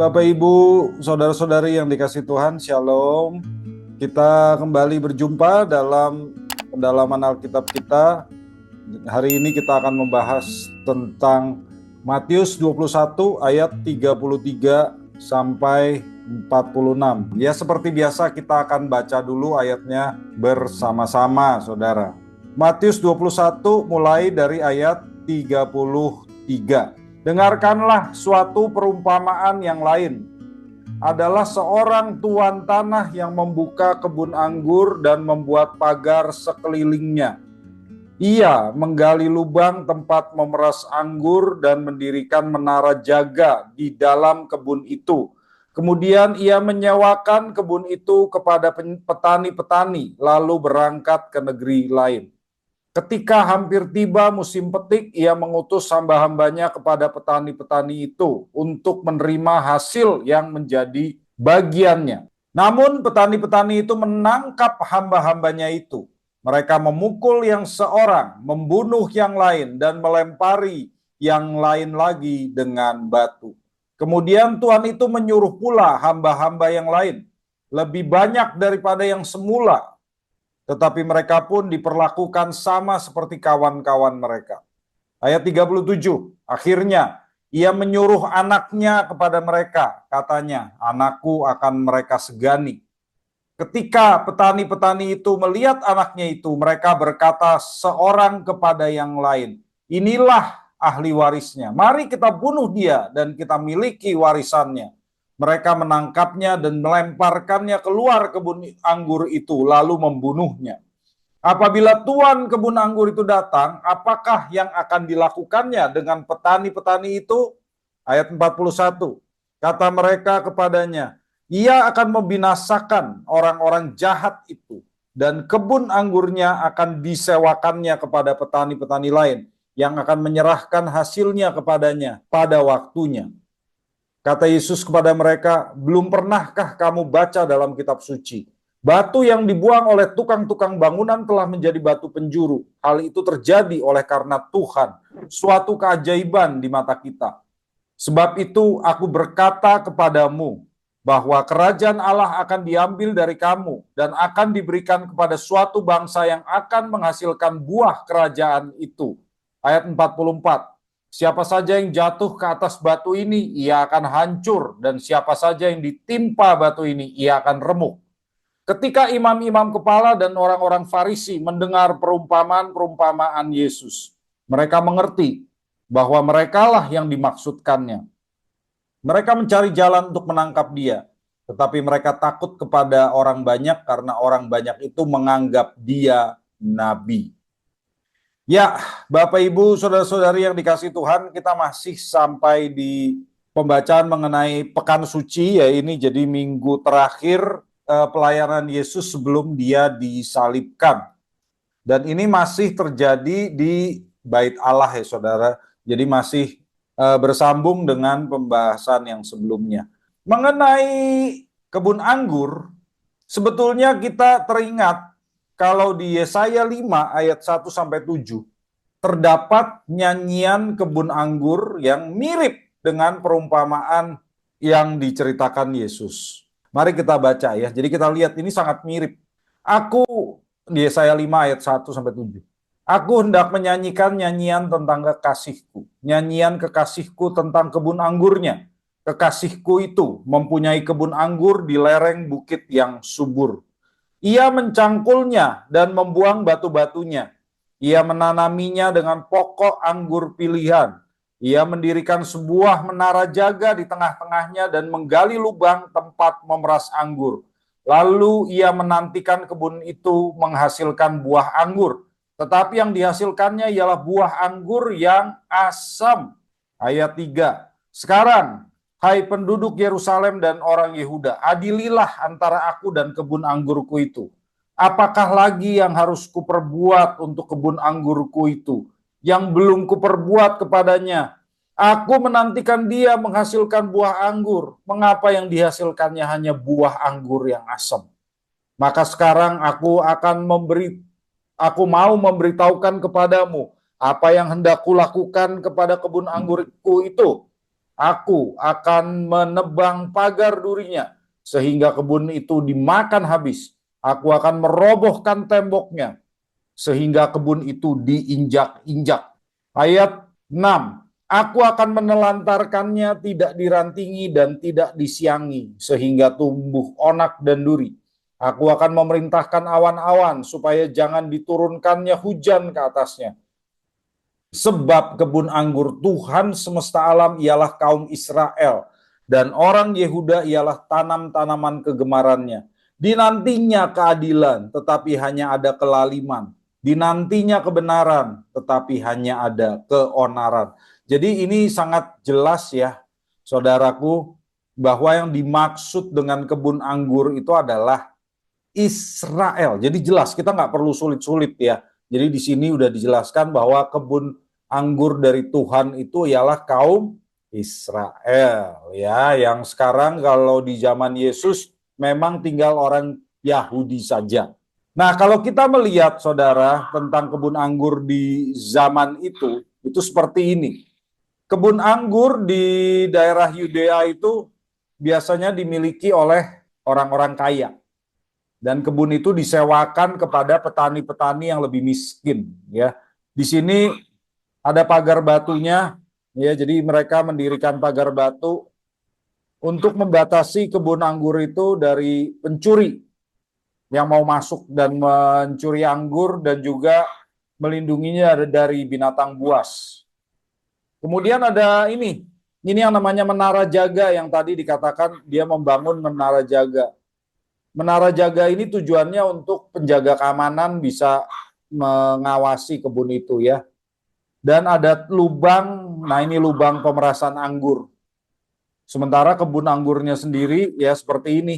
Bapak, Ibu, saudara-saudari yang dikasih Tuhan, Shalom. Kita kembali berjumpa dalam pendalaman Alkitab kita. Hari ini kita akan membahas tentang Matius 21 ayat 33 sampai 46. Ya, seperti biasa kita akan baca dulu ayatnya bersama-sama, saudara. Matius 21 mulai dari ayat 33. Dengarkanlah suatu perumpamaan yang lain. Adalah seorang tuan tanah yang membuka kebun anggur dan membuat pagar sekelilingnya. Ia menggali lubang tempat memeras anggur dan mendirikan menara jaga di dalam kebun itu. Kemudian ia menyewakan kebun itu kepada petani-petani, lalu berangkat ke negeri lain. Ketika hampir tiba musim petik, ia mengutus hamba-hambanya kepada petani-petani itu untuk menerima hasil yang menjadi bagiannya. Namun petani-petani itu menangkap hamba-hambanya itu. Mereka memukul yang seorang, membunuh yang lain, dan melempari yang lain lagi dengan batu. Kemudian Tuhan itu menyuruh pula hamba-hamba yang lain, lebih banyak daripada yang semula. Tetapi mereka pun diperlakukan sama seperti kawan-kawan mereka. Ayat 37, akhirnya ia menyuruh anaknya kepada mereka, katanya, anakku akan mereka segani. Ketika petani-petani itu melihat anaknya itu, mereka berkata seorang kepada yang lain, inilah ahli warisnya, mari kita bunuh dia dan kita miliki warisannya. Mereka menangkapnya dan melemparkannya keluar kebun anggur itu, lalu membunuhnya. Apabila tuan kebun anggur itu datang, apakah yang akan dilakukannya dengan petani-petani itu? Ayat 41, kata mereka kepadanya, ia akan membinasakan orang-orang jahat itu, dan kebun anggurnya akan disewakannya kepada petani-petani lain, yang akan menyerahkan hasilnya kepadanya pada waktunya. Kata Yesus kepada mereka, belum pernahkah kamu baca dalam kitab suci? Batu yang dibuang oleh tukang-tukang bangunan telah menjadi batu penjuru. Hal itu terjadi oleh karena Tuhan, suatu keajaiban di mata kita. Sebab itu aku berkata kepadamu, bahwa kerajaan Allah akan diambil dari kamu dan akan diberikan kepada suatu bangsa yang akan menghasilkan buah kerajaan itu. Ayat 44. Siapa saja yang jatuh ke atas batu ini, ia akan hancur, dan siapa saja yang ditimpa batu ini, ia akan remuk. Ketika imam-imam kepala dan orang-orang Farisi mendengar perumpamaan-perumpamaan Yesus, mereka mengerti bahwa merekalah yang dimaksudkannya. Mereka mencari jalan untuk menangkap dia, tetapi mereka takut kepada orang banyak karena orang banyak itu menganggap dia nabi. Ya, Bapak, Ibu, saudara-saudari yang dikasih Tuhan, kita masih sampai di pembacaan mengenai Pekan Suci, ya ini jadi minggu terakhir pelayanan Yesus sebelum dia disalibkan. Dan ini masih terjadi di Bait Allah ya saudara, jadi masih bersambung dengan pembahasan yang sebelumnya. Mengenai kebun anggur, sebetulnya kita teringat kalau di Yesaya 5 ayat 1-7 terdapat nyanyian kebun anggur yang mirip dengan perumpamaan yang diceritakan Yesus. Mari kita baca ya. Jadi kita lihat ini sangat mirip. Aku di Yesaya 5 ayat 1-7. Aku hendak menyanyikan nyanyian tentang kekasihku. Nyanyian kekasihku tentang kebun anggurnya. Kekasihku itu mempunyai kebun anggur di lereng bukit yang subur. Ia mencangkulnya dan membuang batu-batunya. Ia menanaminya dengan pokok anggur pilihan. Ia mendirikan sebuah menara jaga di tengah-tengahnya dan menggali lubang tempat memeras anggur. Lalu ia menantikan kebun itu menghasilkan buah anggur. Tetapi yang dihasilkannya ialah buah anggur yang asam. Ayat 3. Sekarang, hai penduduk Yerusalem dan orang Yehuda, adililah antara aku dan kebun anggurku itu. Apakah lagi yang harus kuperbuat untuk kebun anggurku itu, yang belum kuperbuat kepadanya? Aku menantikan dia menghasilkan buah anggur. Mengapa yang dihasilkannya hanya buah anggur yang asam? Maka sekarang aku mau memberitahukan kepadamu apa yang hendak kulakukan kepada kebun anggurku itu. Aku akan menebang pagar durinya, sehingga kebun itu dimakan habis. Aku akan merobohkan temboknya, sehingga kebun itu diinjak-injak. Ayat 6. Aku akan menelantarkannya, tidak dirantingi dan tidak disiangi, sehingga tumbuh onak dan duri. Aku akan memerintahkan awan-awan supaya jangan diturunkannya hujan ke atasnya. Sebab kebun anggur Tuhan semesta alam ialah kaum Israel, dan orang Yehuda ialah tanam-tanaman kegemarannya. Dinantinya keadilan, tetapi hanya ada kelaliman. Dinantinya kebenaran, tetapi hanya ada keonaran. Jadi ini sangat jelas ya, saudaraku, bahwa yang dimaksud dengan kebun anggur itu adalah Israel. Jadi jelas, kita nggak perlu sulit-sulit ya. Jadi di sini udah dijelaskan bahwa kebun anggur dari Tuhan itu ialah kaum Israel ya, yang sekarang kalau di zaman Yesus memang tinggal orang Yahudi saja. Nah, kalau kita melihat saudara tentang kebun anggur di zaman itu seperti ini. Kebun anggur di daerah Yudea itu biasanya dimiliki oleh orang-orang kaya. Dan kebun itu disewakan kepada petani-petani yang lebih miskin ya. Di sini ada pagar batunya ya, jadi mereka mendirikan pagar batu untuk membatasi kebun anggur itu dari pencuri yang mau masuk dan mencuri anggur, dan juga melindunginya dari binatang buas. Kemudian ada ini yang namanya menara jaga, yang tadi dikatakan dia membangun menara jaga. Menara jaga ini tujuannya untuk penjaga keamanan bisa mengawasi kebun itu ya. Dan ada lubang, nah ini lubang pemerasan anggur. Sementara kebun anggurnya sendiri ya seperti ini.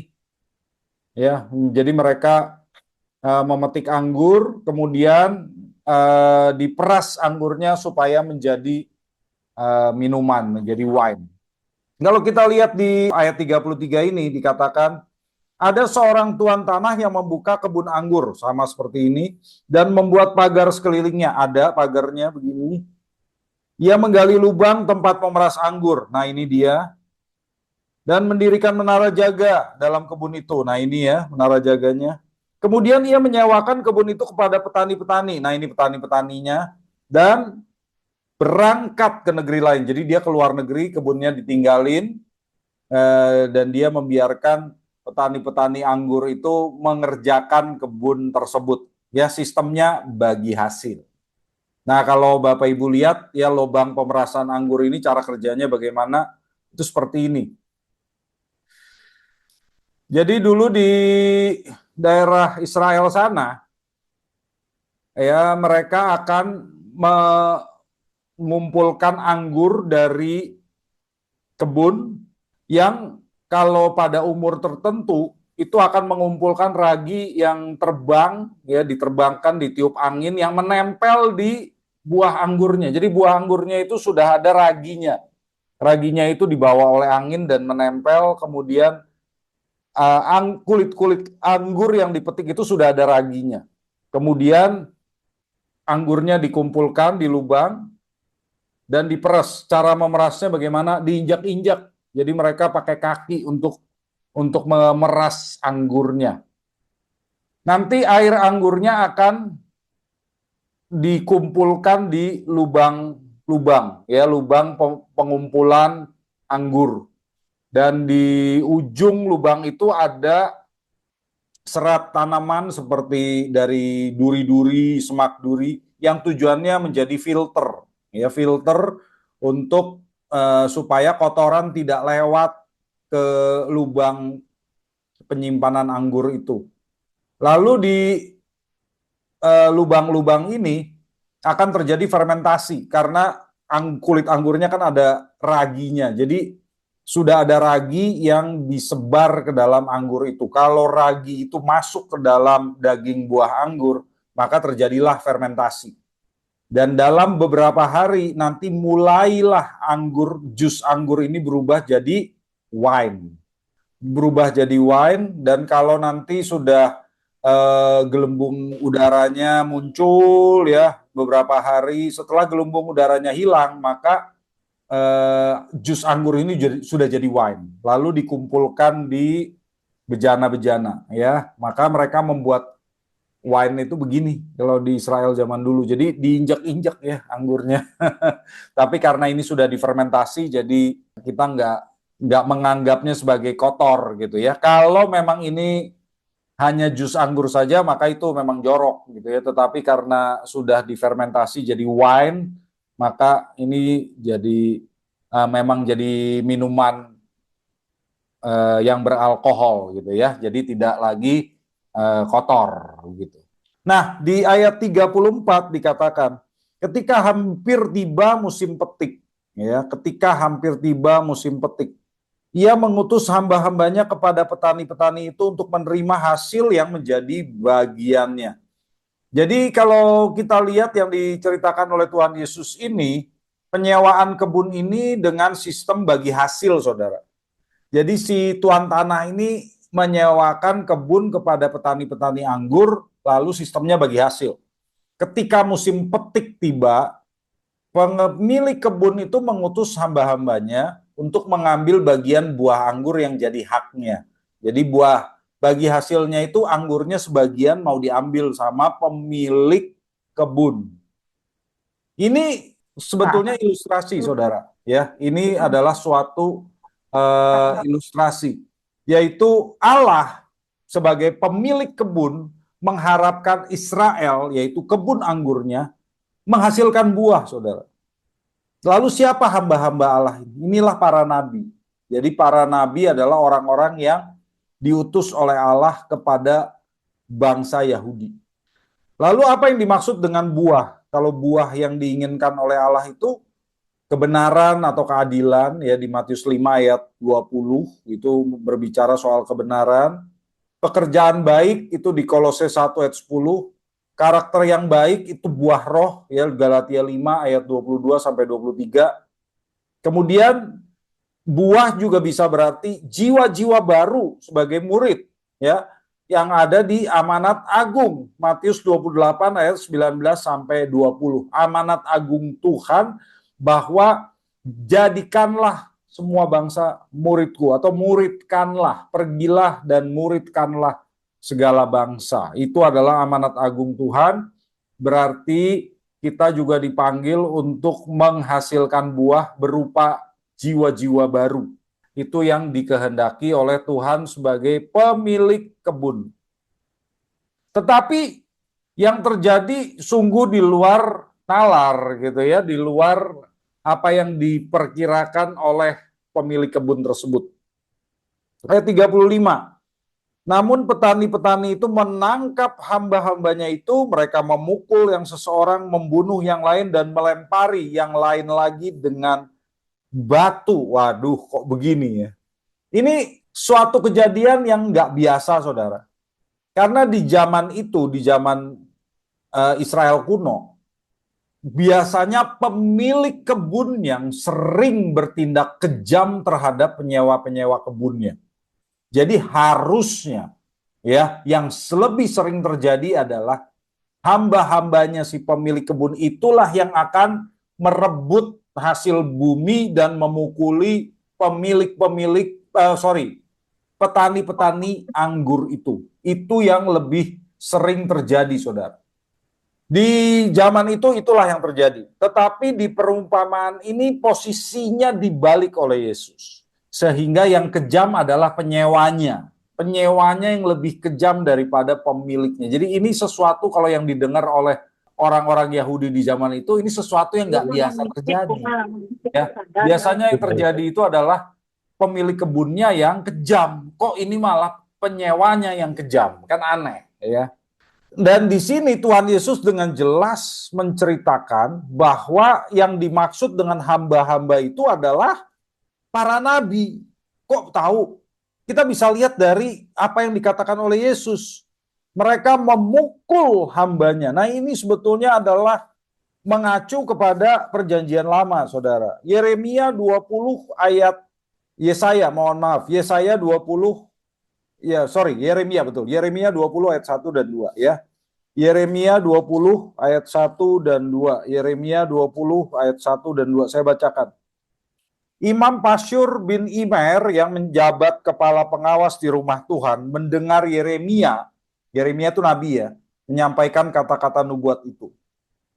Ya, jadi mereka memetik anggur, kemudian diperas anggurnya supaya menjadi minuman, menjadi wine. Kalau kita lihat di ayat 33 ini dikatakan, ada seorang tuan tanah yang membuka kebun anggur, sama seperti ini, dan membuat pagar sekelilingnya. Ada pagarnya begini. Ia menggali lubang tempat pemeras anggur. Nah ini dia. Dan mendirikan menara jaga dalam kebun itu. Nah ini ya menara jaganya. Kemudian ia menyewakan kebun itu kepada petani-petani. Nah ini petani-petaninya. Dan berangkat ke negeri lain. Jadi dia keluar negeri, kebunnya ditinggalin. Dan dia membiarkan petani-petani anggur itu mengerjakan kebun tersebut. Ya, sistemnya bagi hasil. Nah, kalau Bapak Ibu lihat ya lubang pemerasan anggur ini cara kerjanya bagaimana? Itu seperti ini. Jadi dulu di daerah Israel sana ya mereka akan mengumpulkan anggur dari kebun yang kalau pada umur tertentu itu akan mengumpulkan ragi yang terbang ya, diterbangkan, ditiup angin yang menempel di buah anggurnya. Jadi buah anggurnya itu sudah ada raginya. Raginya itu dibawa oleh angin dan menempel, kemudian kulit-kulit anggur yang dipetik itu sudah ada raginya. Kemudian anggurnya dikumpulkan di lubang dan diperas. Cara memerasnya bagaimana? Diinjak-injak. Jadi mereka pakai kaki untuk memeras anggurnya. Nanti air anggurnya akan dikumpulkan di lubang ya, lubang pengumpulan anggur. Dan di ujung lubang itu ada serat tanaman seperti dari duri-duri, semak duri yang tujuannya menjadi filter ya, filter untuk supaya kotoran tidak lewat ke lubang penyimpanan anggur itu. Lalu di lubang-lubang ini akan terjadi fermentasi karena kulit anggurnya kan ada raginya. Jadi sudah ada ragi yang disebar ke dalam anggur itu. Kalau ragi itu masuk ke dalam daging buah anggur, maka terjadilah fermentasi. Dan dalam beberapa hari nanti mulailah jus anggur ini berubah jadi wine. Berubah jadi wine, dan kalau nanti sudah gelembung udaranya muncul ya beberapa hari setelah gelembung udaranya hilang, maka jus anggur ini sudah jadi wine, lalu dikumpulkan di bejana-bejana, ya. Maka mereka membuat wine itu begini kalau di Israel zaman dulu. Jadi diinjak-injak ya anggurnya. Tapi karena ini sudah difermentasi, jadi kita nggak menganggapnya sebagai kotor gitu ya. Kalau memang ini hanya jus anggur saja, maka itu memang jorok gitu ya. Tetapi karena sudah difermentasi jadi wine, maka ini jadi memang jadi minuman yang beralkohol gitu ya. Jadi tidak lagi kotor gitu. Nah, di ayat 34 dikatakan, ketika hampir tiba musim petik, ya, ketika hampir tiba musim petik, ia mengutus hamba-hambanya kepada petani-petani itu untuk menerima hasil yang menjadi bagiannya. Jadi kalau kita lihat yang diceritakan oleh Tuhan Yesus ini, penyewaan kebun ini dengan sistem bagi hasil, saudara. Jadi si tuan tanah ini menyewakan kebun kepada petani-petani anggur, lalu sistemnya bagi hasil. Ketika musim petik tiba, pemilik kebun itu mengutus hamba-hambanya untuk mengambil bagian buah anggur yang jadi haknya. Jadi bagi hasilnya itu anggurnya sebagian mau diambil sama pemilik kebun. Ini sebetulnya ilustrasi, saudara. Ya, ini adalah suatu ilustrasi, yaitu Allah sebagai pemilik kebun mengharapkan Israel, yaitu kebun anggurnya, menghasilkan buah, saudara. Lalu siapa hamba-hamba Allah ini? Inilah para nabi. Jadi para nabi adalah orang-orang yang diutus oleh Allah kepada bangsa Yahudi. Lalu apa yang dimaksud dengan buah? Kalau buah yang diinginkan oleh Allah itu kebenaran atau keadilan, ya, di Matius 5 ayat 20 itu berbicara soal kebenaran. Pekerjaan baik itu di Kolose 1 ayat 10. Karakter yang baik itu buah roh, ya, Galatia 5 ayat 22 sampai 23. Kemudian buah juga bisa berarti jiwa-jiwa baru sebagai murid, ya, yang ada di amanat agung, Matius 28 ayat 19 sampai 20. Amanat agung Tuhan bahwa jadikanlah semua bangsa muridku, atau muridkanlah, pergilah dan muridkanlah segala bangsa. Itu adalah amanat agung Tuhan, berarti kita juga dipanggil untuk menghasilkan buah berupa jiwa-jiwa baru. Itu yang dikehendaki oleh Tuhan sebagai pemilik kebun. Tetapi yang terjadi sungguh di luar nalar gitu ya, di luar apa yang diperkirakan oleh pemilik kebun tersebut. Ayat 35. Namun petani-petani itu menangkap hamba-hambanya itu, mereka memukul yang seseorang, membunuh yang lain, dan melempari yang lain lagi dengan batu. Waduh, kok begini ya? Ini suatu kejadian yang nggak biasa, saudara. Karena di zaman itu, di zaman Israel kuno, biasanya pemilik kebun yang sering bertindak kejam terhadap penyewa-penyewa kebunnya. Jadi harusnya, ya, yang lebih sering terjadi adalah hamba-hambanya si pemilik kebun itulah yang akan merebut hasil bumi dan memukuli petani-petani anggur itu. Itu yang lebih sering terjadi, saudara. Di zaman itu itulah yang terjadi. Tetapi di perumpamaan ini posisinya dibalik oleh Yesus. Sehingga yang kejam adalah penyewanya. Penyewanya yang lebih kejam daripada pemiliknya. Jadi ini sesuatu kalau yang didengar oleh orang-orang Yahudi di zaman itu, ini sesuatu yang nggak biasa terjadi. Ya, biasanya yang terjadi itu adalah pemilik kebunnya yang kejam. Kok ini malah penyewanya yang kejam? Kan aneh, ya. Dan di sini Tuhan Yesus dengan jelas menceritakan bahwa yang dimaksud dengan hamba-hamba itu adalah para nabi. Kok tahu? Kita bisa lihat dari apa yang dikatakan oleh Yesus. Mereka memukul hambanya. Nah, ini sebetulnya adalah mengacu kepada perjanjian lama, saudara. Yeremia 20 ayat Yesaya, mohon maaf, Yesaya 20, Yeremia, betul. Yeremia 20 ayat 1 dan 2 ya. Yeremia 20 ayat 1 dan 2. Yeremia 20 ayat 1 dan 2. Saya bacakan. Imam Pasyur bin Imer yang menjabat kepala pengawas di rumah Tuhan mendengar Yeremia itu nabi ya, menyampaikan kata-kata nubuat itu.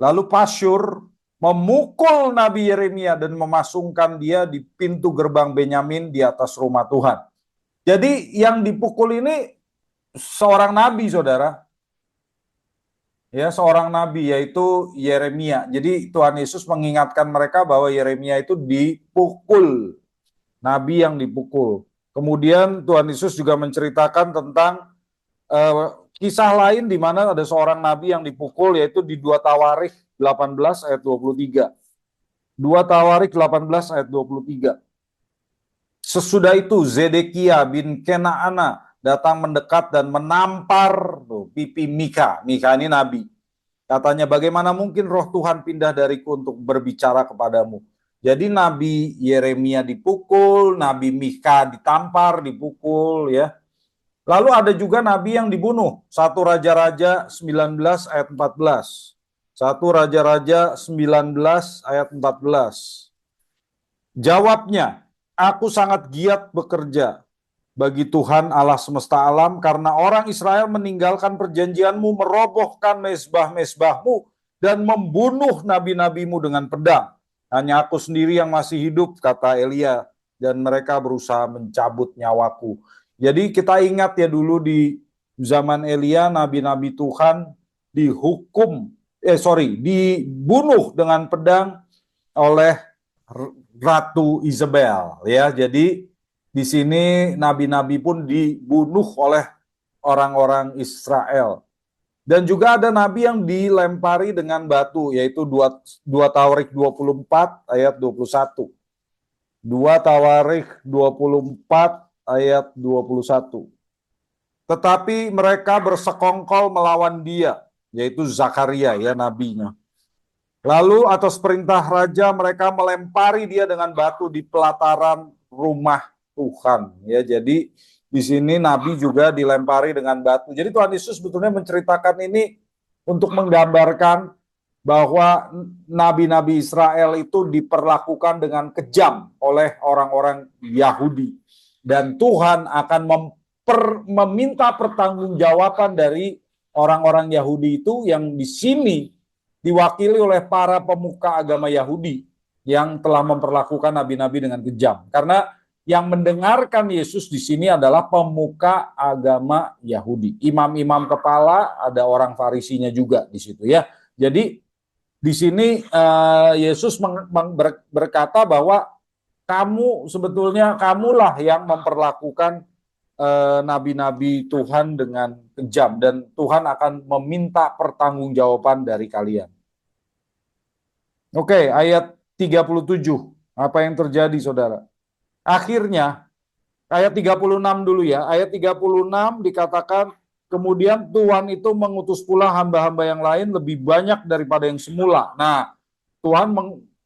Lalu Pasyur memukul Nabi Yeremia dan memasungkan dia di pintu gerbang Benyamin di atas rumah Tuhan. Jadi yang dipukul ini seorang nabi, saudara. Ya, seorang nabi yaitu Yeremia. Jadi Tuhan Yesus mengingatkan mereka bahwa Yeremia itu dipukul. Nabi yang dipukul. Kemudian Tuhan Yesus juga menceritakan tentang kisah lain di mana ada seorang nabi yang dipukul, yaitu di 2 Tawarikh 18 ayat 23. 2 Tawarikh 18 ayat 23. Sesudah itu Zedekia bin Kenaana datang mendekat dan menampar pipi Mika. Mika ini nabi. Katanya, bagaimana mungkin roh Tuhan pindah dariku untuk berbicara kepadamu. Jadi Nabi Yeremia dipukul, Nabi Mika ditampar, dipukul ya. Lalu ada juga nabi yang dibunuh. 1 Raja-Raja 19 ayat 14. 1 Raja-Raja 19 ayat 14. Jawabnya, aku sangat giat bekerja bagi Tuhan Allah semesta alam, karena orang Israel meninggalkan perjanjianmu, merobohkan mezbah-mezbahmu, dan membunuh nabi-nabimu dengan pedang. Hanya aku sendiri yang masih hidup, kata Elia, dan mereka berusaha mencabut nyawaku. Jadi kita ingat ya, dulu di zaman Elia, nabi-nabi Tuhan dibunuh dengan pedang oleh Ratu Isabel ya. Jadi di sini nabi-nabi pun dibunuh oleh orang-orang Israel. Dan juga ada nabi yang dilempari dengan batu, yaitu 2 Tawarikh 24 ayat 21. 2 Tawarikh 24 ayat 21. Tetapi mereka bersekongkol melawan dia, yaitu Zakaria ya, nabinya. Lalu atas perintah raja mereka melempari dia dengan batu di pelataran rumah Tuhan ya. Jadi di sini nabi juga dilempari dengan batu. Jadi Tuhan Yesus sebetulnya menceritakan ini untuk menggambarkan bahwa nabi-nabi Israel itu diperlakukan dengan kejam oleh orang-orang Yahudi, dan Tuhan akan meminta pertanggungjawaban dari orang-orang Yahudi itu, yang di sini diwakili oleh para pemuka agama Yahudi yang telah memperlakukan nabi-nabi dengan kejam. Karena yang mendengarkan Yesus di sini adalah pemuka agama Yahudi. Imam-imam kepala, ada orang Farisinya juga di situ ya. Jadi di sini Yesus berkata bahwa kamulah yang memperlakukan nabi-nabi Tuhan dengan kejam, dan Tuhan akan meminta pertanggungjawaban dari kalian. Oke, ayat 37. Apa yang terjadi, saudara? Akhirnya, ayat 36 dulu ya. Ayat 36 dikatakan, kemudian Tuhan itu mengutus pula hamba-hamba yang lain lebih banyak daripada yang semula. Nah,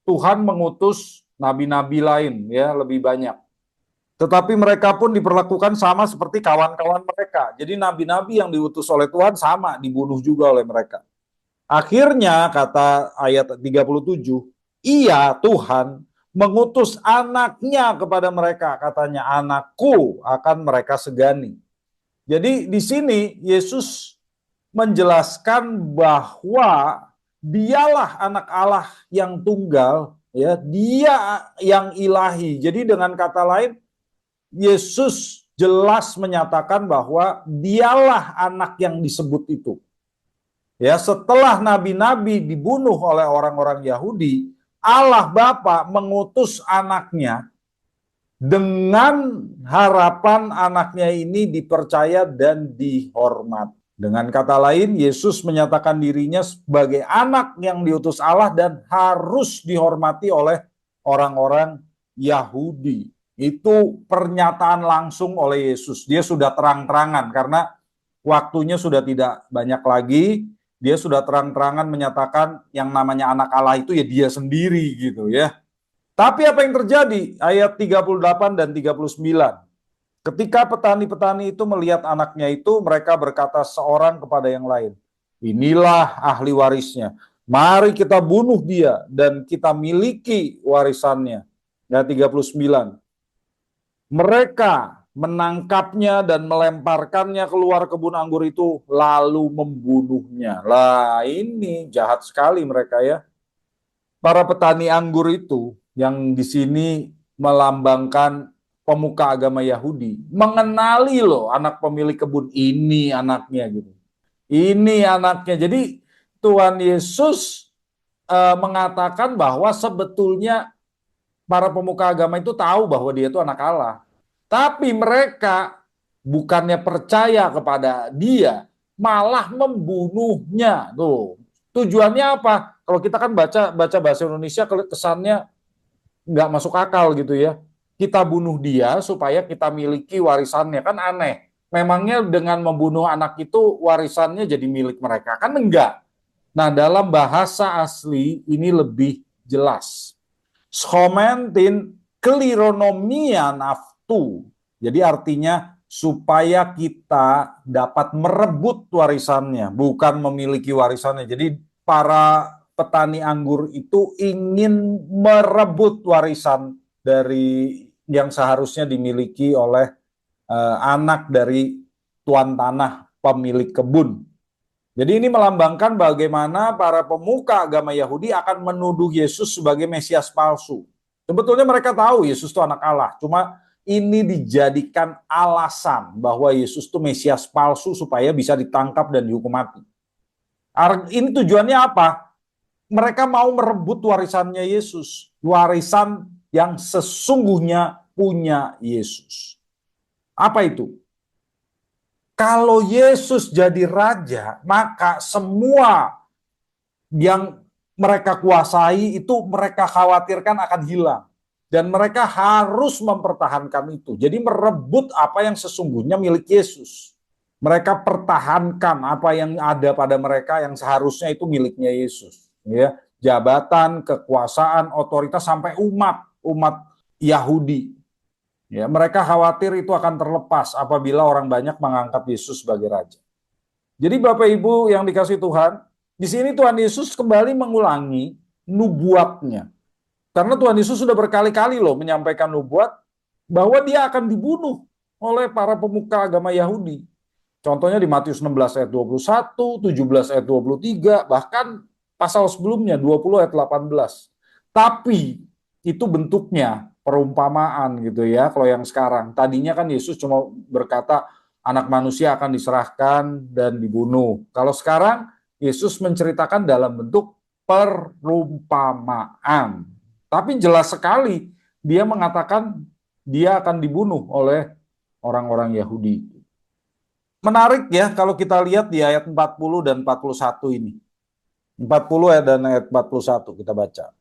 Tuhan mengutus nabi-nabi lain ya, lebih banyak. Tetapi mereka pun diperlakukan sama seperti kawan-kawan mereka. Jadi nabi-nabi yang diutus oleh Tuhan sama dibunuh juga oleh mereka. Akhirnya kata ayat 37, ia Tuhan mengutus anaknya kepada mereka. Katanya, anakku akan mereka segani. Jadi di sini Yesus menjelaskan bahwa dialah anak Allah yang tunggal, ya, dia yang ilahi. Jadi dengan kata lain, Yesus jelas menyatakan bahwa dialah anak yang disebut itu. Ya, setelah nabi-nabi dibunuh oleh orang-orang Yahudi, Allah Bapa mengutus anaknya dengan harapan anaknya ini dipercaya dan dihormat. Dengan kata lain, Yesus menyatakan dirinya sebagai anak yang diutus Allah dan harus dihormati oleh orang-orang Yahudi. Itu pernyataan langsung oleh Yesus. Dia sudah terang-terangan karena waktunya sudah tidak banyak lagi. Dia sudah terang-terangan menyatakan yang namanya anak Allah itu ya dia sendiri gitu ya. Tapi apa yang terjadi? Ayat 38 dan 39. Ketika petani-petani itu melihat anaknya itu, mereka berkata seorang kepada yang lain, inilah ahli warisnya. Mari kita bunuh dia dan kita miliki warisannya. Ayat 39. Mereka menangkapnya dan melemparkannya keluar kebun anggur itu lalu membunuhnya. Lah ini jahat sekali mereka ya. Para petani anggur itu yang di sini melambangkan pemuka agama Yahudi mengenali loh anak pemilik kebun ini anaknya gitu. Ini anaknya. Jadi Tuhan Yesus mengatakan bahwa sebetulnya para pemuka agama itu tahu bahwa dia itu anak Allah. Tapi mereka bukannya percaya kepada dia, malah membunuhnya. Tuh. Tujuannya apa? Kalau kita kan baca bahasa Indonesia kesannya nggak masuk akal gitu ya. Kita bunuh dia supaya kita miliki warisannya, kan aneh. Memangnya dengan membunuh anak itu warisannya jadi milik mereka? Kan enggak. Nah, dalam bahasa asli ini lebih jelas. Schomentin klironomia naftu. Jadi artinya supaya kita dapat merebut warisannya, bukan memiliki warisannya. Jadi para petani anggur itu ingin merebut warisan dari yang seharusnya dimiliki oleh anak dari tuan tanah, pemilik kebun. Jadi ini melambangkan bagaimana para pemuka agama Yahudi akan menuduh Yesus sebagai Mesias palsu. Sebetulnya mereka tahu Yesus itu anak Allah, cuma ini dijadikan alasan bahwa Yesus itu Mesias palsu supaya bisa ditangkap dan dihukum mati. Ini tujuannya apa? Mereka mau merebut warisannya Yesus, warisan yang sesungguhnya punya Yesus. Apa itu? Kalau Yesus jadi raja, maka semua yang mereka kuasai itu mereka khawatirkan akan hilang. Dan mereka harus mempertahankan itu. Jadi merebut apa yang sesungguhnya milik Yesus. Mereka pertahankan apa yang ada pada mereka yang seharusnya itu miliknya Yesus. Ya, jabatan, kekuasaan, otoritas sampai umat Yahudi. Ya, mereka khawatir itu akan terlepas apabila orang banyak mengangkat Yesus sebagai raja. Jadi Bapak Ibu yang dikasih Tuhan, di sini Tuhan Yesus kembali mengulangi nubuatnya. Karena Tuhan Yesus sudah berkali-kali loh menyampaikan nubuat bahwa dia akan dibunuh oleh para pemuka agama Yahudi. Contohnya di Matius 16 ayat 21, 17 ayat 23, bahkan pasal sebelumnya 20 ayat 18. Tapi itu bentuknya perumpamaan gitu ya. Kalau yang sekarang, tadinya kan Yesus cuma berkata anak manusia akan diserahkan dan dibunuh. Kalau sekarang Yesus menceritakan dalam bentuk perumpamaan. Tapi jelas sekali dia mengatakan dia akan dibunuh oleh orang-orang Yahudi. Menarik ya kalau kita lihat di ayat 40 dan 41 ini. 40 dan ayat 41 kita baca.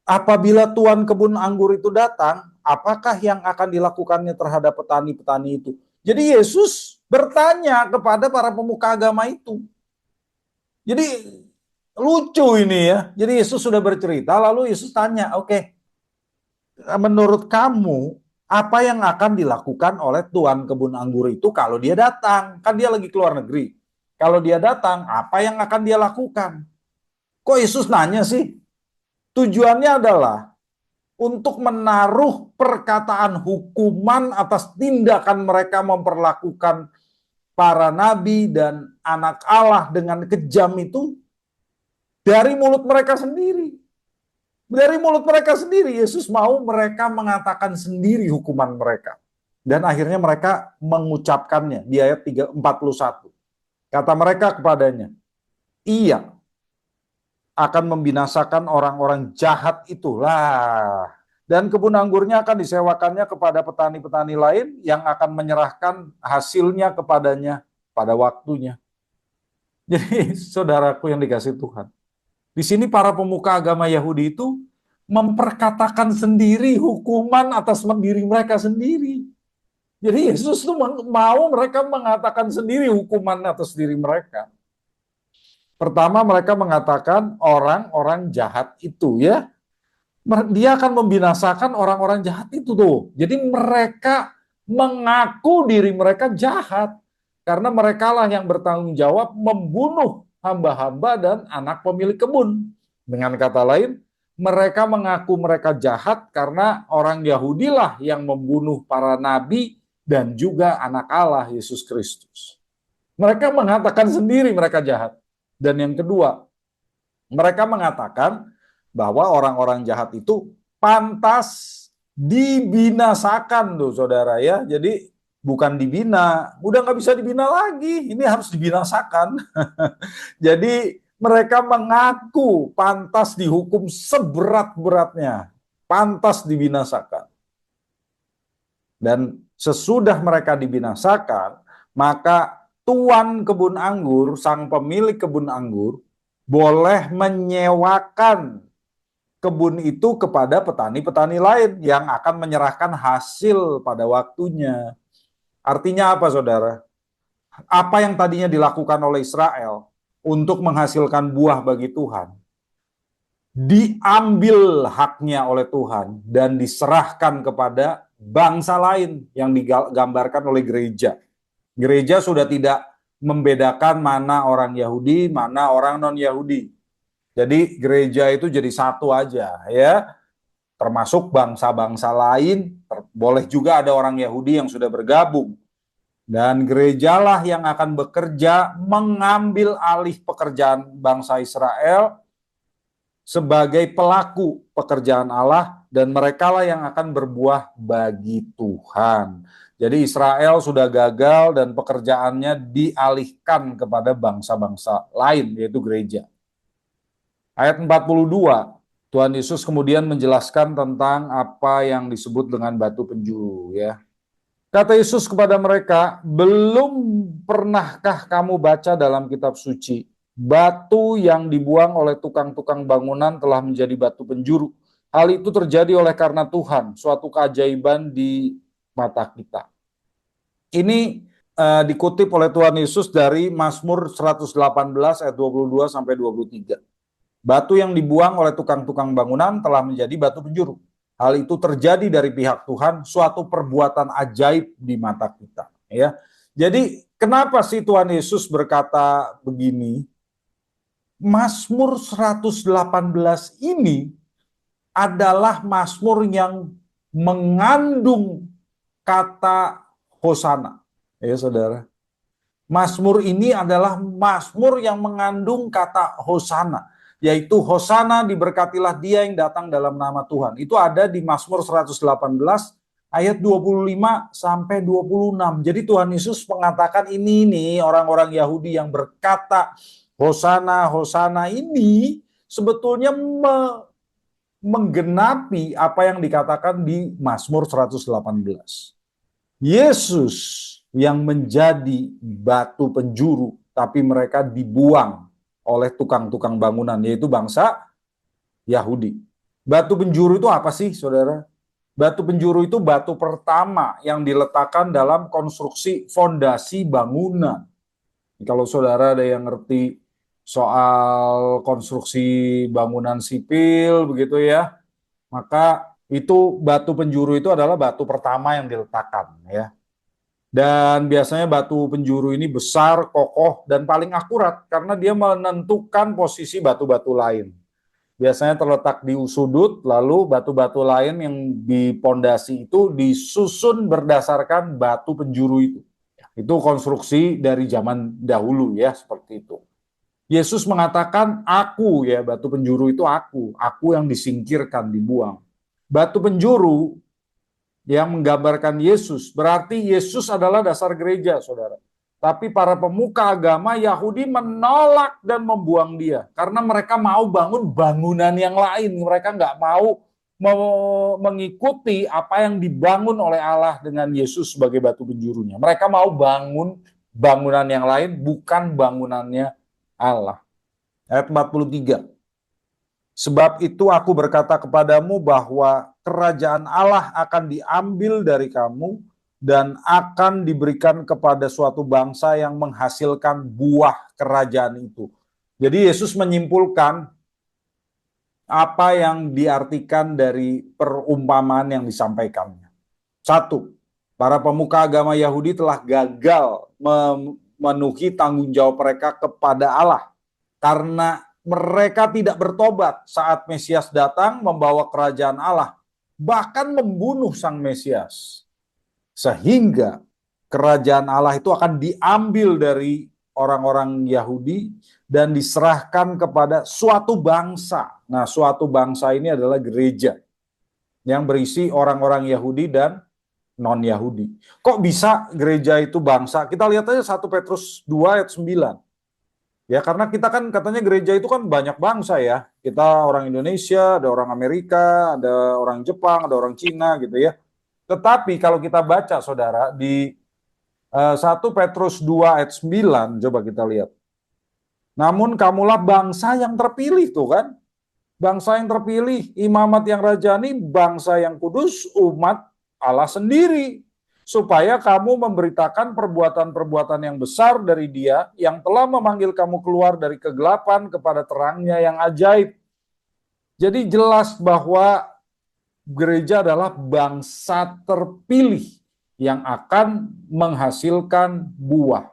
Apabila tuan kebun anggur itu datang, apakah yang akan dilakukannya terhadap petani-petani itu? Jadi Yesus bertanya kepada para pemuka agama itu. Jadi lucu ini ya. Jadi Yesus sudah bercerita, lalu Yesus tanya, oke, menurut kamu apa yang akan dilakukan oleh tuan kebun anggur itu kalau dia datang? Kan dia lagi keluar negeri. Kalau dia datang, apa yang akan dia lakukan? Kok Yesus nanya sih? Tujuannya adalah untuk menaruh perkataan hukuman atas tindakan mereka memperlakukan para nabi dan anak Allah dengan kejam itu dari mulut mereka sendiri. Dari mulut mereka sendiri, Yesus mau mereka mengatakan sendiri hukuman mereka. Dan akhirnya mereka mengucapkannya di ayat 41. Kata mereka kepadanya, Ia akan membinasakan orang-orang jahat itulah. Dan kebun anggurnya akan disewakannya kepada petani-petani lain yang akan menyerahkan hasilnya kepadanya pada waktunya. Jadi saudaraku yang dikasih Tuhan, di sini para pemuka agama Yahudi itu memperkatakan sendiri hukuman atas diri mereka sendiri. Jadi Yesus itu mau mereka mengatakan sendiri hukuman atas diri mereka. Pertama mereka mengatakan orang-orang jahat itu ya. Dia akan membinasakan orang-orang jahat itu tuh. Jadi mereka mengaku diri mereka jahat. Karena mereka lah yang bertanggung jawab membunuh hamba-hamba dan anak pemilik kebun. Dengan kata lain, mereka mengaku mereka jahat karena orang Yahudi lah yang membunuh para nabi dan juga anak Allah Yesus Kristus. Mereka mengatakan sendiri mereka jahat. Dan yang kedua, mereka mengatakan bahwa orang-orang jahat itu pantas dibinasakan tuh saudara ya. Jadi bukan dibina, udah nggak bisa dibina lagi, ini harus dibinasakan. Jadi mereka mengaku pantas dihukum seberat-beratnya, pantas dibinasakan. Dan sesudah mereka dibinasakan, maka tuan kebun anggur, sang pemilik kebun anggur, boleh menyewakan kebun itu kepada petani-petani lain yang akan menyerahkan hasil pada waktunya. Artinya apa saudara? Apa yang tadinya dilakukan oleh Israel untuk menghasilkan buah bagi Tuhan, diambil haknya oleh Tuhan dan diserahkan kepada bangsa lain yang digambarkan oleh gereja. Gereja sudah tidak membedakan mana orang Yahudi, mana orang non-Yahudi. Jadi gereja itu jadi satu aja ya, termasuk bangsa-bangsa lain, boleh juga ada orang Yahudi yang sudah bergabung. Dan gerejalah yang akan bekerja mengambil alih pekerjaan bangsa Israel sebagai pelaku pekerjaan Allah, dan merekalah yang akan berbuah bagi Tuhan. Jadi Israel sudah gagal dan pekerjaannya dialihkan kepada bangsa-bangsa lain, yaitu gereja. Ayat 42, Tuhan Yesus kemudian menjelaskan tentang apa yang disebut dengan batu penjuru ya. Kata Yesus kepada mereka, belum pernahkah kamu baca dalam kitab suci, batu yang dibuang oleh tukang-tukang bangunan telah menjadi batu penjuru. Hal itu terjadi oleh karena Tuhan, suatu keajaiban di mata kita. Ini dikutip oleh Tuhan Yesus dari Mazmur 118 ayat 22 sampai 23. Batu yang dibuang oleh tukang-tukang bangunan telah menjadi batu penjuru. Hal itu terjadi dari pihak Tuhan, suatu perbuatan ajaib di mata kita. Ya, jadi kenapa sih Tuhan Yesus berkata begini? Mazmur 118 ini adalah mazmur yang mengandung kata hosana. Ya saudara, mazmur ini adalah mazmur yang mengandung kata hosana, yaitu hosana diberkatilah dia yang datang dalam nama Tuhan. Itu ada di Mazmur 118 ayat 25 sampai 26. Jadi Tuhan Yesus mengatakan ini nih, orang-orang Yahudi yang berkata hosana, hosana ini sebetulnya menggenapi apa yang dikatakan di Mazmur 118. Yesus yang menjadi batu penjuru, tapi mereka dibuang oleh tukang-tukang bangunan, yaitu bangsa Yahudi. Batu penjuru itu apa sih, saudara? Batu penjuru itu batu pertama yang diletakkan dalam konstruksi fondasi bangunan. Kalau saudara ada yang ngerti soal konstruksi bangunan sipil, begitu ya, maka itu batu penjuru itu adalah batu pertama yang diletakkan, ya. Dan biasanya batu penjuru ini besar, kokoh, dan paling akurat karena dia menentukan posisi batu-batu lain. Biasanya terletak di sudut, lalu batu-batu lain yang di pondasi itu disusun berdasarkan batu penjuru itu. Itu konstruksi dari zaman dahulu ya, seperti itu. Yesus mengatakan, aku ya, batu penjuru itu aku yang disingkirkan, dibuang. Batu penjuru yang menggambarkan Yesus, berarti Yesus adalah dasar gereja, saudara. Tapi para pemuka agama Yahudi menolak dan membuang dia, karena mereka mau bangun bangunan yang lain. Mereka nggak mau mengikuti apa yang dibangun oleh Allah dengan Yesus sebagai batu penjurunya. Mereka mau bangun bangunan yang lain, bukan bangunannya Allah. Ayat 43. Sebab itu aku berkata kepadamu bahwa kerajaan Allah akan diambil dari kamu dan akan diberikan kepada suatu bangsa yang menghasilkan buah kerajaan itu. Jadi Yesus menyimpulkan apa yang diartikan dari perumpamaan yang disampaikannya. Satu, para pemuka agama Yahudi telah gagal memenuhi tanggung jawab mereka kepada Allah karena mereka tidak bertobat saat Mesias datang membawa kerajaan Allah, bahkan membunuh sang Mesias. Sehingga kerajaan Allah itu akan diambil dari orang-orang Yahudi dan diserahkan kepada suatu bangsa. Nah, suatu bangsa ini adalah gereja yang berisi orang-orang Yahudi dan non-Yahudi. Kok bisa gereja itu bangsa? Kita lihat aja 1 Petrus 2 ayat 9. Ya, karena kita kan katanya gereja itu kan banyak bangsa ya. Kita orang Indonesia, ada orang Amerika, ada orang Jepang, ada orang Cina gitu ya. Tetapi kalau kita baca saudara di 1 Petrus 2 ayat 9, coba kita lihat. Namun kamulah bangsa yang terpilih tuh kan. Bangsa yang terpilih, imamat yang rajani, bangsa yang kudus, umat Allah sendiri. Supaya kamu memberitakan perbuatan-perbuatan yang besar dari Dia yang telah memanggil kamu keluar dari kegelapan kepada terangnya yang ajaib. Jadi jelas bahwa gereja adalah bangsa terpilih yang akan menghasilkan buah.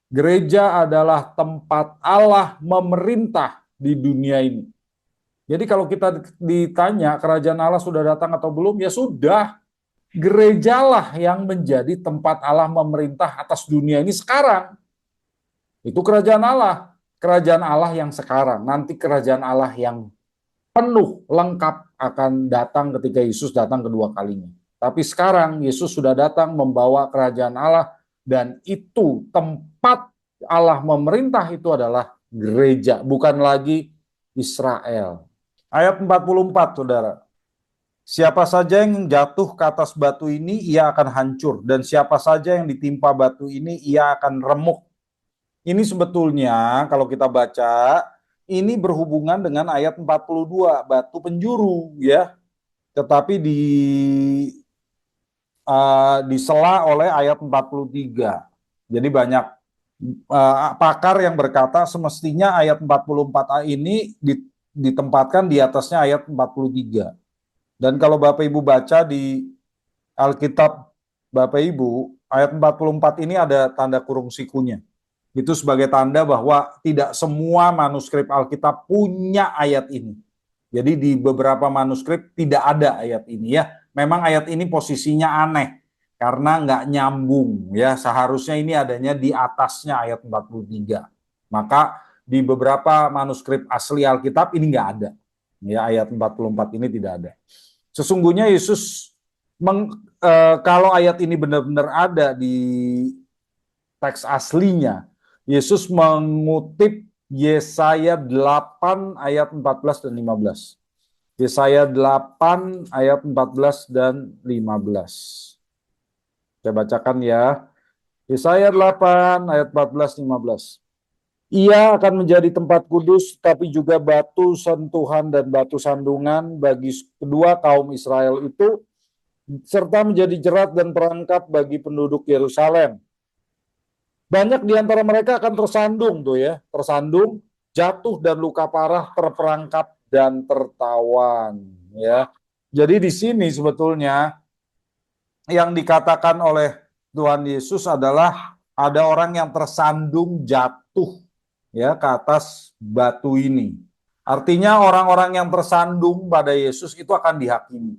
Gereja adalah tempat Allah memerintah di dunia ini. Jadi kalau kita ditanya kerajaan Allah sudah datang atau belum, ya sudah. Gerejalah yang menjadi tempat Allah memerintah atas dunia ini sekarang. Itu kerajaan Allah. Kerajaan Allah yang sekarang. Nanti kerajaan Allah yang penuh, lengkap akan datang ketika Yesus datang kedua kalinya. Tapi sekarang Yesus sudah datang membawa kerajaan Allah dan itu tempat Allah memerintah itu adalah gereja, bukan lagi Israel. Ayat 44, saudara. Siapa saja yang jatuh ke atas batu ini, ia akan hancur. Dan siapa saja yang ditimpa batu ini, ia akan remuk. Ini sebetulnya kalau kita baca, ini berhubungan dengan ayat 42, batu penjuru ya. Tetapi disela oleh ayat 43. Jadi banyak pakar yang berkata semestinya ayat 44 ini ditempatkan di atasnya ayat 43. Dan kalau Bapak Ibu baca di Alkitab Bapak Ibu, ayat 44 ini ada tanda kurung sikunya. Itu sebagai tanda bahwa tidak semua manuskrip Alkitab punya ayat ini. Jadi di beberapa manuskrip tidak ada ayat ini ya. Memang ayat ini posisinya aneh karena nggak nyambung ya. Seharusnya ini adanya di atasnya ayat 43. Maka di beberapa manuskrip asli Alkitab ini nggak ada. Ya, ayat 44 ini tidak ada. Sesungguhnya Yesus kalau ayat ini benar-benar ada di teks aslinya, Yesus mengutip Yesaya 8 ayat 14 dan 15. Yesaya 8 ayat 14 dan 15. Saya bacakan ya. Yesaya 8 ayat 14 15. Ia akan menjadi tempat kudus, tapi juga batu sentuhan dan batu sandungan bagi kedua kaum Israel itu, serta menjadi jerat dan perangkap bagi penduduk Yerusalem. Banyak di antara mereka akan tersandung tuh ya, tersandung, jatuh dan luka parah, terperangkap dan tertawan ya. Jadi di sini sebetulnya yang dikatakan oleh Tuhan Yesus adalah ada orang yang tersandung jatuh ya ke atas batu ini. Artinya orang-orang yang tersandung pada Yesus itu akan dihakimi.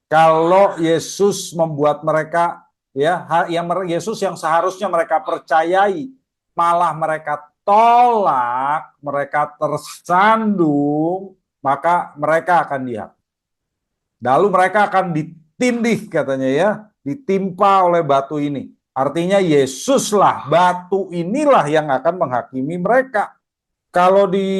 Kalau Yesus membuat mereka ya yang Yesus yang seharusnya mereka percayai malah mereka tolak, mereka tersandung, maka mereka akan dihakimi. Lalu mereka akan ditindih katanya ya, ditimpa oleh batu ini. Artinya Yesuslah, batu inilah yang akan menghakimi mereka. Kalau di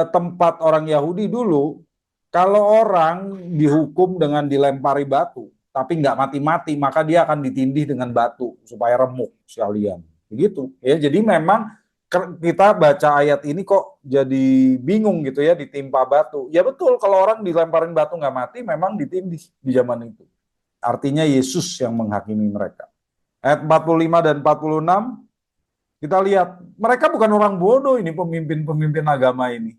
tempat orang Yahudi dulu, kalau orang dihukum dengan dilempari batu, tapi nggak mati-mati, maka dia akan ditindih dengan batu supaya remuk sekalian. Begitu ya. Jadi memang kita baca ayat ini kok jadi bingung gitu ya, ditimpa batu. Ya betul, kalau orang dilemparin batu nggak mati, memang ditindih di zaman itu. Artinya Yesus yang menghakimi mereka. Ayat 45 dan 46, kita lihat, mereka bukan orang bodoh ini pemimpin-pemimpin agama ini.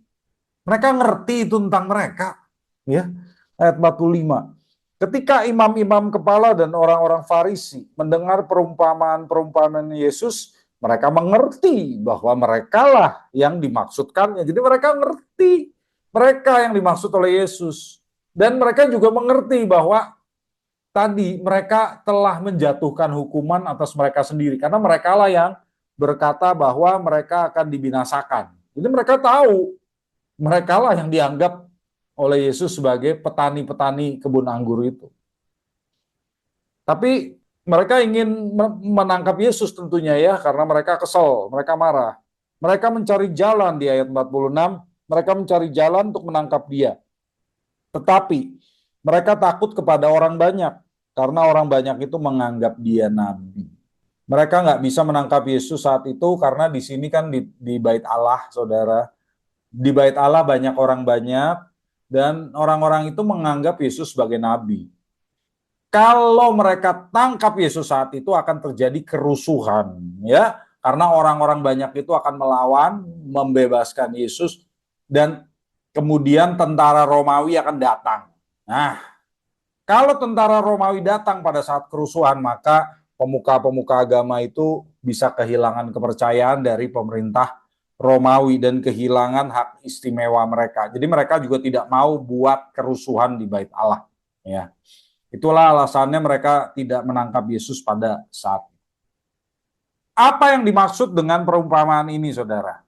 Mereka ngerti itu tentang mereka. Ya, ayat 45. Ketika imam-imam kepala dan orang-orang Farisi mendengar perumpamaan-perumpamaan Yesus, Mereka mengerti bahwa merekalah yang dimaksudkannya. Jadi mereka ngerti mereka yang dimaksud oleh Yesus. Dan mereka juga mengerti bahwa tadi mereka telah menjatuhkan hukuman atas mereka sendiri. Karena merekalah yang berkata bahwa mereka akan dibinasakan. Jadi mereka tahu merekalah yang dianggap oleh Yesus sebagai petani-petani kebun anggur itu. Tapi mereka ingin menangkap Yesus tentunya ya, karena mereka kesel, mereka marah. Mereka mencari jalan di ayat 46, mereka mencari jalan untuk menangkap dia. Tetapi mereka takut kepada orang banyak, karena orang banyak itu menganggap dia nabi. Mereka nggak bisa menangkap Yesus saat itu, karena di sini kan di bait Allah, saudara. Di bait Allah banyak orang banyak, dan orang-orang itu menganggap Yesus sebagai nabi. Kalau mereka tangkap Yesus saat itu akan terjadi kerusuhan, ya, karena orang-orang banyak itu akan melawan, membebaskan Yesus, dan kemudian tentara Romawi akan datang. Nah, kalau tentara Romawi datang pada saat kerusuhan, maka pemuka-pemuka agama itu bisa kehilangan kepercayaan dari pemerintah Romawi dan kehilangan hak istimewa mereka. Jadi mereka juga tidak mau buat kerusuhan di bait Allah, ya. Itulah alasannya mereka tidak menangkap Yesus pada saat itu. Apa yang dimaksud dengan perumpamaan ini, saudara?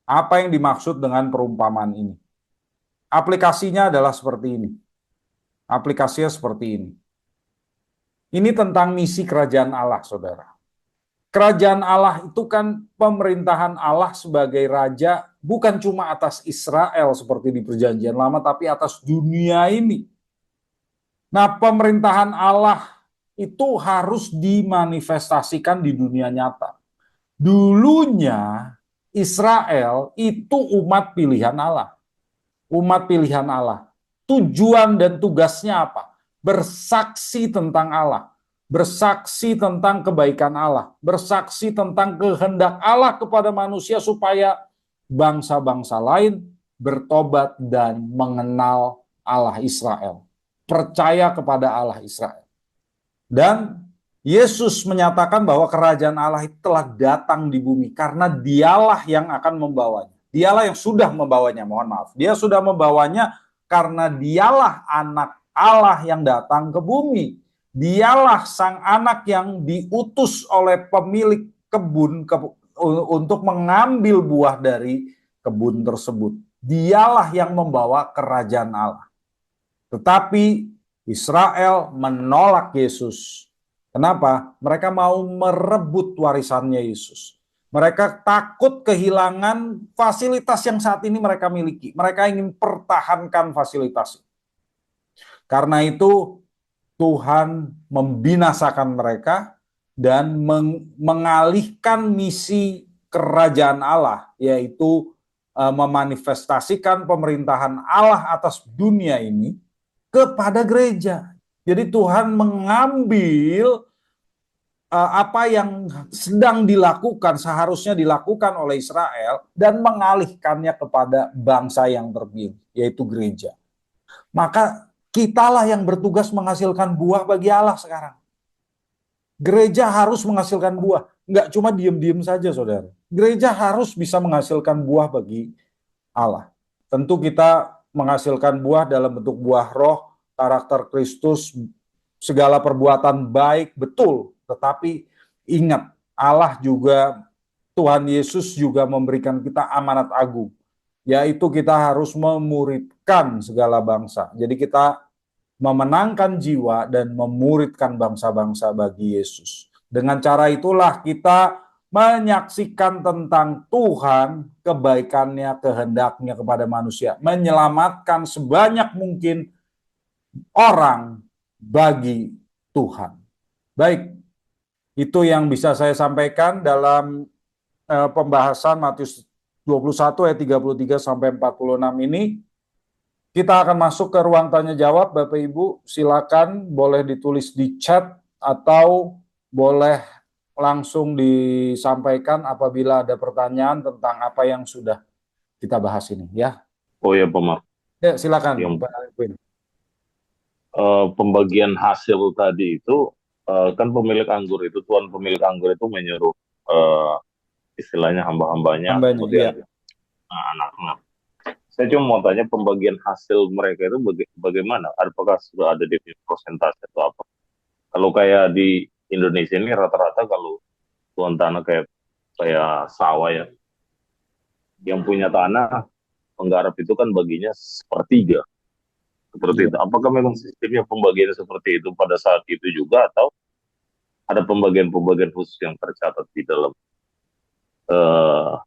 Apa yang dimaksud dengan perumpamaan ini? Aplikasinya adalah seperti ini. Aplikasinya seperti ini. Ini tentang misi kerajaan Allah, saudara. Kerajaan Allah itu kan pemerintahan Allah sebagai raja bukan cuma atas Israel seperti di Perjanjian Lama, tapi atas dunia ini. Nah, pemerintahan Allah itu harus dimanifestasikan di dunia nyata. Dulunya Israel itu umat pilihan Allah. Umat pilihan Allah. Tujuan dan tugasnya apa? Bersaksi tentang Allah. Bersaksi tentang kebaikan Allah. Bersaksi tentang kehendak Allah kepada manusia supaya bangsa-bangsa lain bertobat dan mengenal Allah Israel. Percaya kepada Allah Israel. Dan Yesus menyatakan bahwa kerajaan Allah itu telah datang di bumi karena dialah yang akan membawanya. Dialah yang sudah membawanya, mohon maaf. Dia sudah membawanya karena dialah anak Allah yang datang ke bumi. Dialah sang anak yang diutus oleh pemilik kebun untuk mengambil buah dari kebun tersebut. Dialah yang membawa kerajaan Allah. Tetapi Israel menolak Yesus. Kenapa? Mereka mau merebut warisannya Yesus. Mereka takut kehilangan fasilitas yang saat ini mereka miliki. Mereka ingin pertahankan fasilitas. Karena itu Tuhan membinasakan mereka dan mengalihkan misi kerajaan Allah, yaitu memanifestasikan pemerintahan Allah atas dunia ini kepada gereja. Jadi Tuhan mengambil apa yang sedang dilakukan, seharusnya dilakukan oleh Israel, dan mengalihkannya kepada bangsa yang terpilih, yaitu gereja. Maka kitalah yang bertugas menghasilkan buah bagi Allah sekarang. Gereja harus menghasilkan buah. Nggak cuma diem-diem saja, saudara. Gereja harus bisa menghasilkan buah bagi Allah. Tentu kita menghasilkan buah dalam bentuk buah roh, karakter Kristus, segala perbuatan baik, betul. Tetapi ingat, Allah juga, Tuhan Yesus juga memberikan kita amanat agung, yaitu kita harus memuridkan segala bangsa. Jadi kita memenangkan jiwa dan memuridkan bangsa-bangsa bagi Yesus. Dengan cara itulah kita menyaksikan tentang Tuhan, kebaikannya, kehendaknya kepada manusia, menyelamatkan sebanyak mungkin orang bagi Tuhan. Baik, itu yang bisa saya sampaikan dalam pembahasan Matius 21 ayat 33 sampai 46 ini. Kita akan masuk ke ruang tanya jawab, Bapak Ibu. Silakan, boleh ditulis di chat atau boleh langsung disampaikan apabila ada pertanyaan tentang apa yang sudah kita bahas ini, ya. Oh ya, Pak Mark. Ya, silakan, Yang Pak Alvin. pembagian hasil tadi itu kan pemilik anggur itu, tuan pemilik anggur itu menyuruh eh, istilahnya hamba-hambanya, Tambahnya, iya. kemudian anak-anak. Saya cuma mau tanya pembagian hasil mereka itu bagaimana? Apakah sudah ada di persentase atau apa? Kalau kayak di Indonesia ini rata-rata kalau tuan tanah kayak kayak sawah ya, yang punya tanah penggarap itu kan baginya sepertiga seperti Iya. itu. Apakah memang sistemnya pembagian seperti itu pada saat itu juga atau ada pembagian-pembagian khusus yang tercatat di dalam uh,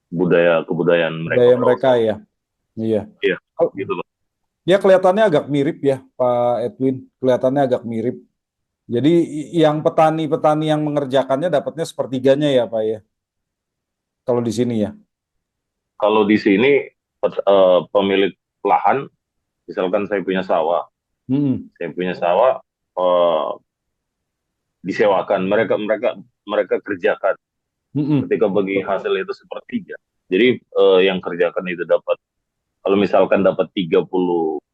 budaya kebudayaan mereka Budaya mereka berusaha? ya. Iya. Iya, Oh, gitu loh. ya kelihatannya agak mirip ya, Pak Edwin. Kelihatannya agak mirip. Jadi yang petani-petani yang mengerjakannya dapatnya sepertiganya ya, Pak ya. Kalau di sini ya. Kalau di sini pemilik lahan, misalkan Hmm. saya punya sawah uh, disewakan, mereka mereka mereka kerjakan. Hmm. Ketika bagi hasil itu sepertiga. Jadi yang kerjakan itu dapat, kalau misalkan dapat 30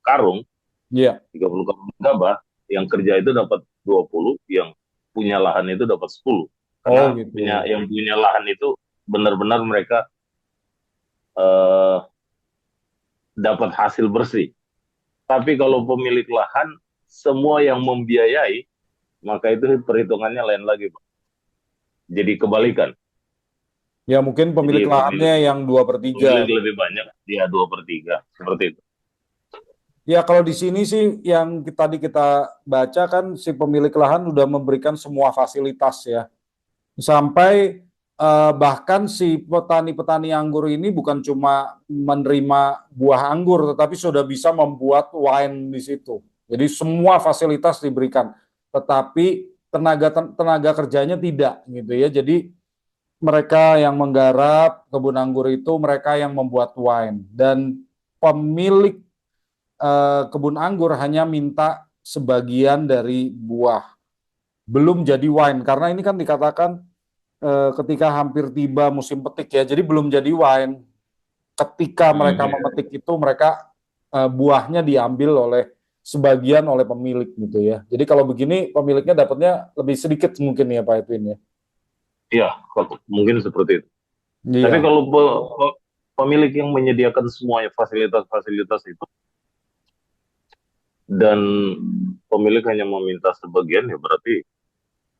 karung, Iya. 30 karung gabah, yang kerja itu dapat 20, yang punya lahan itu dapat 10. Oh Karena gitu. yang punya lahan itu benar-benar mereka eh, dapat hasil bersih. Tapi kalau pemilik lahan, semua yang membiayai, maka itu perhitungannya lain lagi, Pak. Jadi kebalikan. Ya mungkin Jadi pemilik lahannya pemilik yang 2/3 pemilik ya. lebih banyak, dia 2/3, seperti itu. Ya kalau di sini sih yang tadi kita baca kan si pemilik lahan udah memberikan semua fasilitas ya. Sampai bahkan si petani-petani anggur ini bukan cuma menerima buah anggur, tetapi sudah bisa membuat wine di situ. Jadi semua fasilitas diberikan, tetapi tenaga tenaga kerjanya tidak gitu ya. Jadi mereka yang menggarap kebun anggur itu mereka yang membuat wine dan pemilik kebun anggur hanya minta sebagian dari buah, belum jadi wine karena ini kan dikatakan ketika hampir tiba musim petik ya. Jadi belum jadi wine. Ketika mereka Hmm. memetik itu mereka buahnya diambil oleh sebagian oleh pemilik gitu ya. Jadi kalau begini pemiliknya dapatnya lebih sedikit mungkin ya Pak Edwin ya. Iya, mungkin seperti itu. Tapi Iya. kalau pemilik yang menyediakan semuanya fasilitas-fasilitas itu dan pemilik hanya meminta sebagian, ya berarti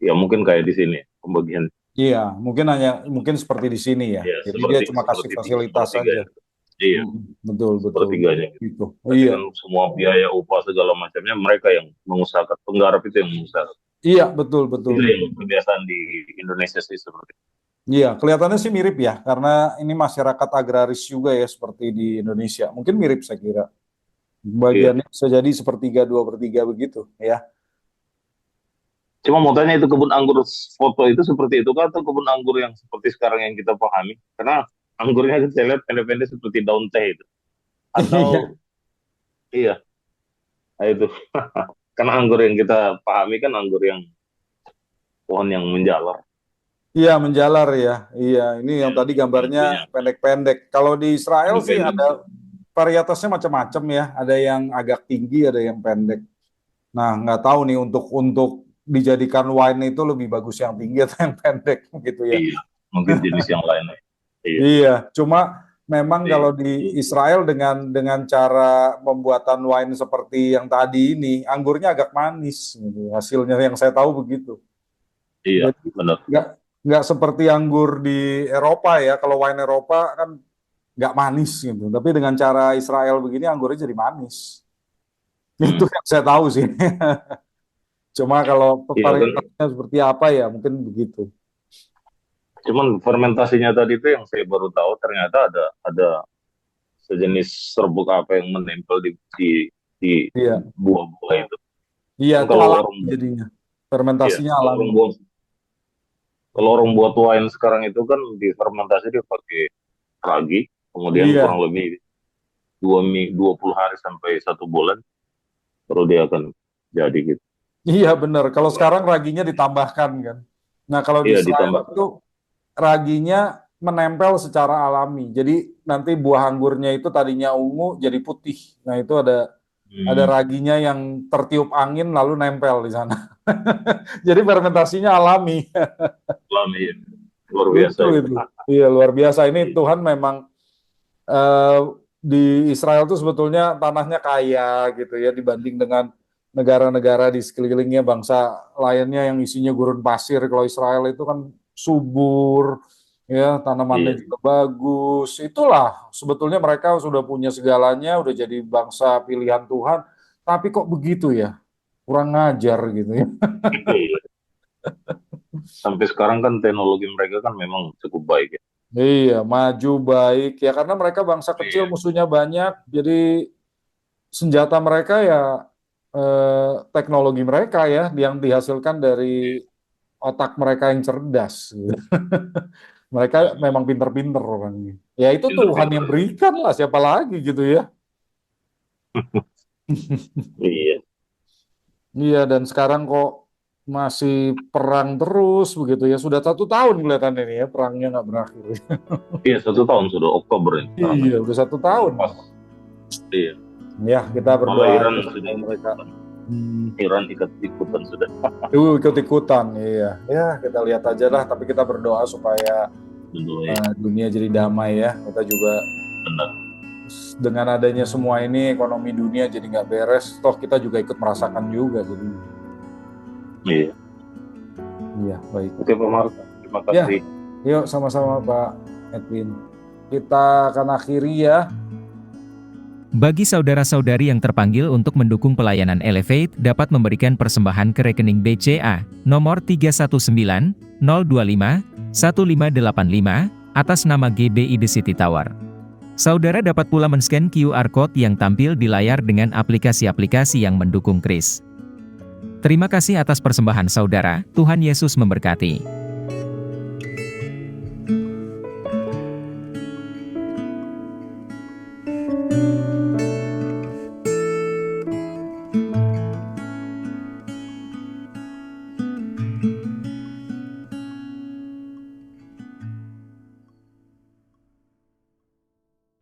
ya mungkin kayak di sini pembagian, Iya, mungkin seperti di sini ya. ya Jadi dia seperti cuma kasih seperti fasilitas sepertiga saja. itu. Iya, Betul, betul. sepertiganya gitu. Gitu. Oh Berarti iya. kan semua biaya upah segala macamnya mereka yang mengusahakan, penggarap itu yang mengusahakan. Iya, betul, betul, Itu yang betul. kebiasaan di Indonesia sih seperti itu. Iya, kelihatannya sih mirip ya, karena ini masyarakat agraris juga ya seperti di Indonesia. Mungkin mirip saya kira. Iya. Bagiannya bisa jadi sepertiga, 2/3 begitu ya. Cuma mau tanya itu kebun anggur foto itu seperti itu kan atau kebun anggur yang seperti sekarang yang kita pahami? Karena anggurnya kan saya lihat pendek-pendek seperti daun teh itu. Iya, Atau iya, nah itu. Karena anggur yang kita pahami kan anggur yang pohon yang menjalar. iya menjalar ya. Iya, ini yang Ya, tadi yang gambarnya punya pendek-pendek. Kalau di Israel sih pendek-pendek. ada varietasnya macam-macam ya. Ada yang agak tinggi, ada yang pendek. Nah, nggak tahu nih untuk dijadikan wine itu lebih bagus yang tinggi atau yang pendek gitu ya. Iya, mungkin jenis yang lain. Iya, Iya, cuma memang kalau iya. di Israel dengan cara pembuatan wine seperti yang tadi ini, anggurnya agak manis gitu. Hasilnya yang saya tahu begitu. Iya, Jadi benar. nggak nggak seperti anggur di Eropa ya. Kalau wine Eropa kan nggak manis gitu. Tapi dengan cara Israel begini anggurnya jadi manis. Itu Hmm. yang saya tahu sih. Cuma kalau Iya kan. varietasnya seperti apa ya mungkin begitu. Cuman fermentasinya tadi itu yang saya baru tahu ternyata ada sejenis serbuk apa yang menempel di Iya, buah-buah itu. iya Kan itu alami jadinya. iya, Fermentasinya alami. kalau orang buat wine sekarang itu kan difermentasi dia pakai ragi, kemudian kurang Iya, lebih 20 hari sampai 1 bulan baru dia akan jadi gitu. iya benar. Kalau sekarang raginya ditambahkan kan. Nah kalau di Iya Israel ditambah. itu raginya menempel secara alami. Jadi nanti buah anggurnya itu tadinya ungu jadi putih. Nah itu ada Ada raginya yang tertiup angin lalu nempel di sana. Jadi fermentasinya alami. Alami, ya. Luar biasa Lucu itu. itu. Iya, luar biasa. Ini Tuhan memang di Israel tuh sebetulnya tanahnya kaya gitu ya dibanding dengan negara-negara di sekelilingnya, bangsa lainnya yang isinya gurun pasir. Kalau Israel itu kan subur, ya tanamannya Iya. juga bagus. Itulah sebetulnya mereka sudah punya segalanya, udah jadi bangsa pilihan Tuhan. Tapi kok begitu ya? Kurang ngajar gitu ya. Iya. Sampai sekarang kan teknologi mereka kan memang cukup baik ya. Iya, maju baik ya karena mereka bangsa kecil, Iya. musuhnya banyak, jadi senjata mereka ya teknologi mereka ya yang dihasilkan dari otak mereka yang cerdas. Gitu. Mereka memang pinter-pinter orangnya. Ya itu Tuhan Pinter-pinter. yang berikan lah, siapa lagi gitu ya. Iya. Iya, dan sekarang kok masih perang terus begitu ya. Sudah 1 tahun kelihatan ini ya, perangnya nggak berakhir. Iya, 1 tahun sudah Oktober ini sekarang. Iya, udah 1 tahun. Pas. Iya. Ya, kita Malah berdoa Iran aja sudah supaya mereka Iran ikut-ikutan sudah. ikut-ikutan. Iya, ya kita lihat aja lah. Tapi kita berdoa supaya Benar. dunia jadi damai ya. Kita juga Benar. dengan adanya semua ini ekonomi dunia jadi nggak beres. Toh kita juga ikut merasakan juga. Jadi, Iya. iya baik. Oke Pak Marta, terima Ya, kasih. yuk sama-sama Pak Edwin. Kita akan akhiri ya. Bagi saudara-saudari yang terpanggil untuk mendukung pelayanan Elevate dapat memberikan persembahan ke rekening BCA nomor 319 025 1585 atas nama GBI The City Tower. Saudara dapat pula men-scan QR Code yang tampil di layar dengan aplikasi-aplikasi yang mendukung Kris. Terima kasih atas persembahan saudara, Tuhan Yesus memberkati.